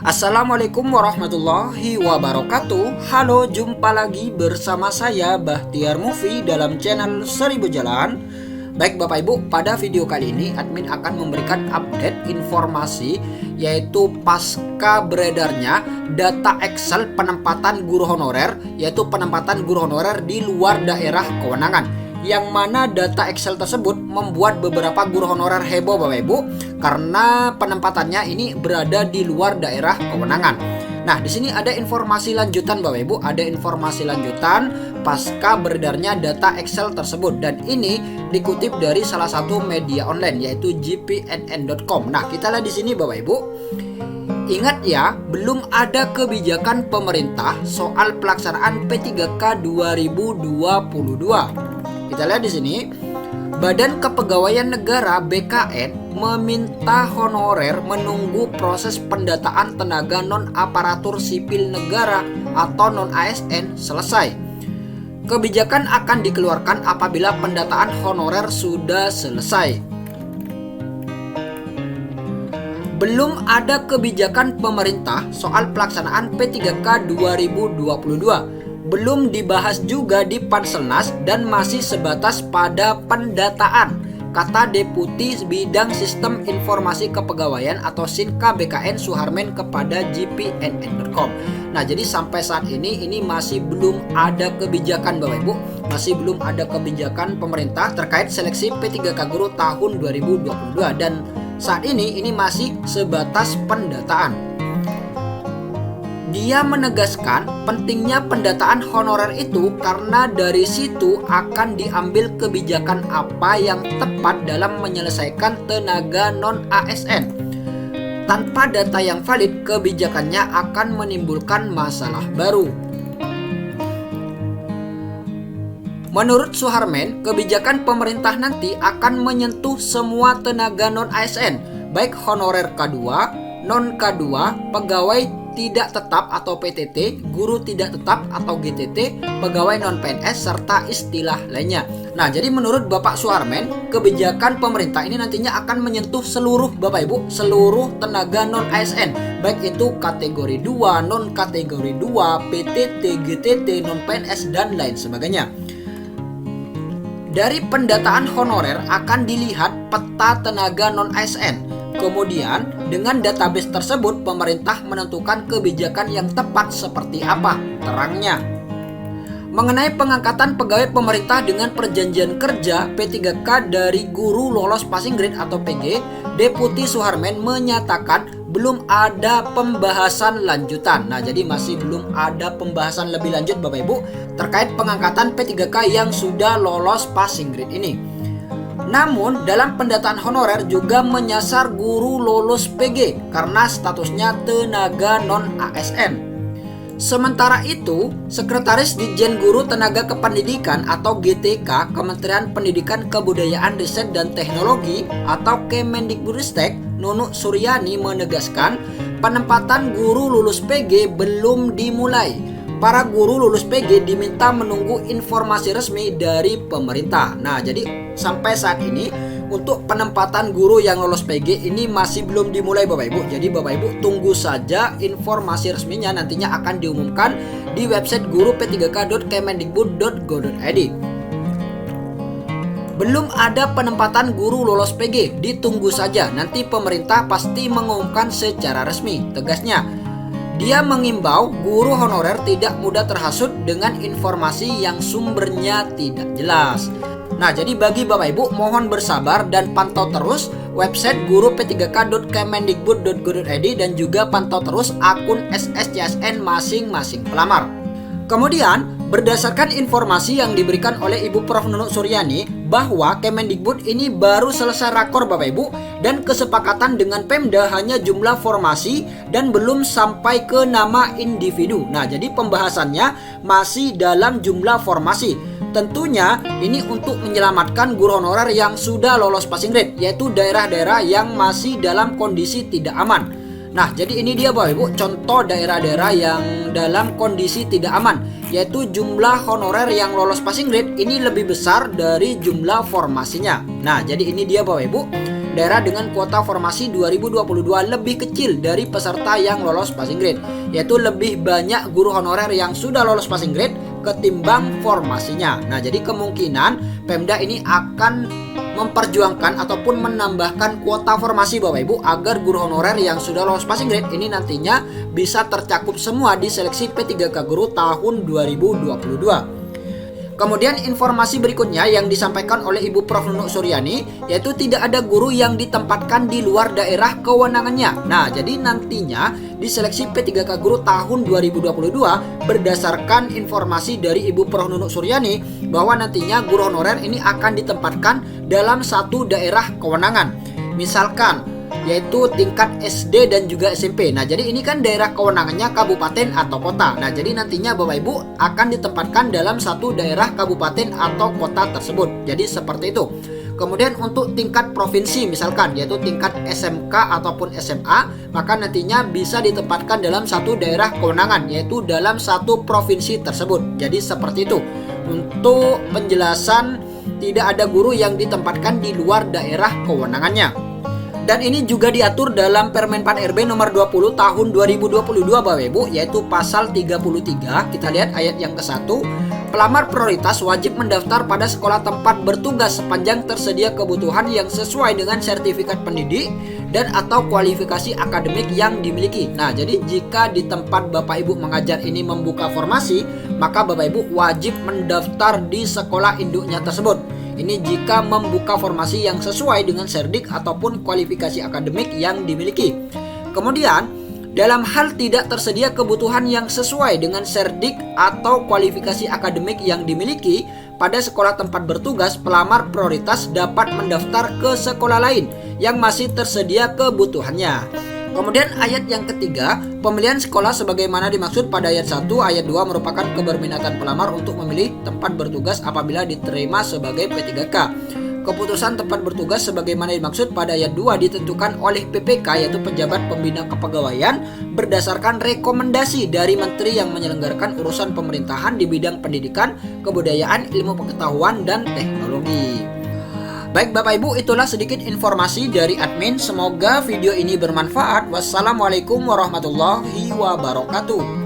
Assalamualaikum warahmatullahi wabarakatuh. Halo, jumpa lagi bersama saya Bahtiar Movie dalam channel 1000 Jalan. Baik Bapak Ibu, pada video kali ini admin akan memberikan update informasi yaitu pasca beredarnya data Excel penempatan guru honorer, yaitu penempatan guru honorer di luar daerah kewenangan. Yang mana data Excel tersebut membuat beberapa guru honorer heboh Bapak Ibu karena penempatannya ini berada di luar daerah kewenangan. Nah, di sini ada informasi lanjutan Bapak Ibu, ada informasi lanjutan pasca beredarnya data Excel tersebut, dan ini dikutip dari salah satu media online yaitu gpnn.com. Nah, kita lihat di sini Bapak Ibu. Ingat ya, belum ada kebijakan pemerintah soal pelaksanaan P3K 2022. Kita lihat di sini, Badan Kepegawaian Negara (BKN) meminta honorer menunggu proses pendataan tenaga non-aparatur sipil negara atau non-ASN selesai. Kebijakan akan dikeluarkan apabila pendataan honorer sudah selesai. Belum ada kebijakan pemerintah soal pelaksanaan P3K 2022. Belum dibahas juga di Panselnas dan masih sebatas pada pendataan, kata Deputi Bidang Sistem Informasi Kepegawaian atau SINKA BKN Suharmen kepada gpnn.com. Nah, jadi sampai saat ini masih belum ada kebijakan Bapak Ibu, masih belum ada kebijakan pemerintah terkait seleksi P3K guru tahun 2022, dan saat ini masih sebatas pendataan. Dia menegaskan pentingnya pendataan honorer itu karena dari situ akan diambil kebijakan apa yang tepat dalam menyelesaikan tenaga non-ASN. Tanpa data yang valid, kebijakannya akan menimbulkan masalah baru. Menurut Suharmen, kebijakan pemerintah nanti akan menyentuh semua tenaga non-ASN, baik honorer K2, non-K2, pegawai tidak tetap atau PTT, guru tidak tetap atau GTT, pegawai non-PNS, serta istilah lainnya. Nah, jadi menurut Bapak Suharmen, kebijakan pemerintah ini nantinya akan menyentuh seluruh Bapak Ibu, seluruh tenaga non-ASN, baik itu kategori 2, non-kategori 2, PTT, GTT, non-PNS, dan lain sebagainya. Dari pendataan honorer akan dilihat peta tenaga non-ASN. Kemudian, dengan database tersebut, pemerintah menentukan kebijakan yang tepat seperti apa, terangnya. Mengenai pengangkatan pegawai pemerintah dengan perjanjian kerja P3K dari guru lolos passing grade atau PG, Deputi Suharmen menyatakan belum ada pembahasan lanjutan. Nah, jadi masih belum ada pembahasan lebih lanjut Bapak Ibu terkait pengangkatan P3K yang sudah lolos passing grade ini. Namun, dalam pendataan honorer juga menyasar guru lulus PG karena statusnya tenaga non-ASN. Sementara itu, Sekretaris Ditjen Guru Tenaga Kependidikan atau GTK Kementerian Pendidikan Kebudayaan Riset dan Teknologi atau Kemendikbudristek, Nunuk Suryani menegaskan penempatan guru lulus PG belum dimulai. Para guru lulus PG diminta menunggu informasi resmi dari pemerintah. Nah, jadi sampai saat ini untuk penempatan guru yang lolos PG ini masih belum dimulai Bapak Ibu. Jadi Bapak Ibu tunggu saja informasi resminya, nantinya akan diumumkan di website guru-p3k.kemendikbud.go.id. Belum ada penempatan guru lolos PG, ditunggu saja, nanti pemerintah pasti mengumumkan secara resmi, tegasnya. Dia mengimbau guru honorer tidak mudah terhasut dengan informasi yang sumbernya tidak jelas. Nah, jadi bagi Bapak Ibu mohon bersabar dan pantau terus website guru-p3k.kemendikbud.go.id dan juga pantau terus akun SSCSN masing-masing pelamar. Kemudian, berdasarkan informasi yang diberikan oleh Ibu Prof. Nunuk Suryani bahwa Kemendikbud ini baru selesai rakor Bapak Ibu, dan kesepakatan dengan Pemda hanya jumlah formasi dan belum sampai ke nama individu. Nah, jadi pembahasannya masih dalam jumlah formasi. Tentunya ini untuk menyelamatkan guru honorer yang sudah lolos passing grade, yaitu daerah-daerah yang masih dalam kondisi tidak aman. Nah, jadi ini dia Bapak Ibu contoh daerah-daerah yang dalam kondisi tidak aman, yaitu jumlah honorer yang lolos passing grade ini lebih besar dari jumlah formasinya. Nah, jadi ini dia Bapak Ibu. daerah dengan kuota formasi 2022 lebih kecil dari peserta yang lolos passing grade, yaitu lebih banyak guru honorer yang sudah lolos passing grade ketimbang formasinya. Nah, jadi kemungkinan Pemda ini akan memperjuangkan ataupun menambahkan kuota formasi Bapak Ibu agar guru honorer yang sudah lolos passing grade ini nantinya bisa tercakup semua di seleksi P3K Guru tahun 2022. Kemudian informasi berikutnya yang disampaikan oleh Ibu Prof. Nunuk Suryani, yaitu tidak ada guru yang ditempatkan di luar daerah kewenangannya. Nah, jadi nantinya di seleksi P3K Guru tahun 2022 berdasarkan informasi dari Ibu Prof. Nunuk Suryani bahwa nantinya guru honorer ini akan ditempatkan dalam satu daerah kewenangan. Misalkan yaitu tingkat SD dan juga SMP. Nah, jadi ini kan daerah kewenangannya kabupaten atau kota. Nah, jadi nantinya Bapak Ibu akan ditempatkan dalam satu daerah kabupaten atau kota tersebut. Jadi seperti itu. Kemudian untuk tingkat provinsi misalkan yaitu tingkat SMK ataupun SMA, maka nantinya bisa ditempatkan dalam satu daerah kewenangan yaitu dalam satu provinsi tersebut. Jadi seperti itu. Untuk penjelasan tidak ada guru yang ditempatkan di luar daerah kewenangannya. Dan ini juga diatur dalam Permen Pan RB nomor 20 tahun 2022 Bapak Ibu, yaitu pasal 33. Kita lihat ayat yang ke-1. Pelamar prioritas wajib mendaftar pada sekolah tempat bertugas sepanjang tersedia kebutuhan yang sesuai dengan sertifikat pendidik dan atau kualifikasi akademik yang dimiliki. Nah, jadi jika di tempat Bapak Ibu mengajar ini membuka formasi, maka Bapak Ibu wajib mendaftar di sekolah induknya tersebut. Ini jika membuka formasi yang sesuai dengan serdik ataupun kualifikasi akademik yang dimiliki. Kemudian, dalam hal tidak tersedia kebutuhan yang sesuai dengan serdik atau kualifikasi akademik yang dimiliki pada sekolah tempat bertugas, pelamar prioritas dapat mendaftar ke sekolah lain yang masih tersedia kebutuhannya. Kemudian ayat yang ketiga, pemilihan sekolah sebagaimana dimaksud pada ayat 1, ayat 2 merupakan keberminatan pelamar untuk memilih tempat bertugas apabila diterima sebagai P3K. Keputusan tempat bertugas sebagaimana dimaksud pada ayat 2 ditentukan oleh PPK yaitu Pejabat Pembina Kepegawaian berdasarkan rekomendasi dari Menteri yang menyelenggarakan urusan pemerintahan di bidang pendidikan, kebudayaan, ilmu pengetahuan, dan teknologi. Baik Bapak Ibu, itulah sedikit informasi dari admin. Semoga video ini bermanfaat. Wassalamualaikum warahmatullahi wabarakatuh.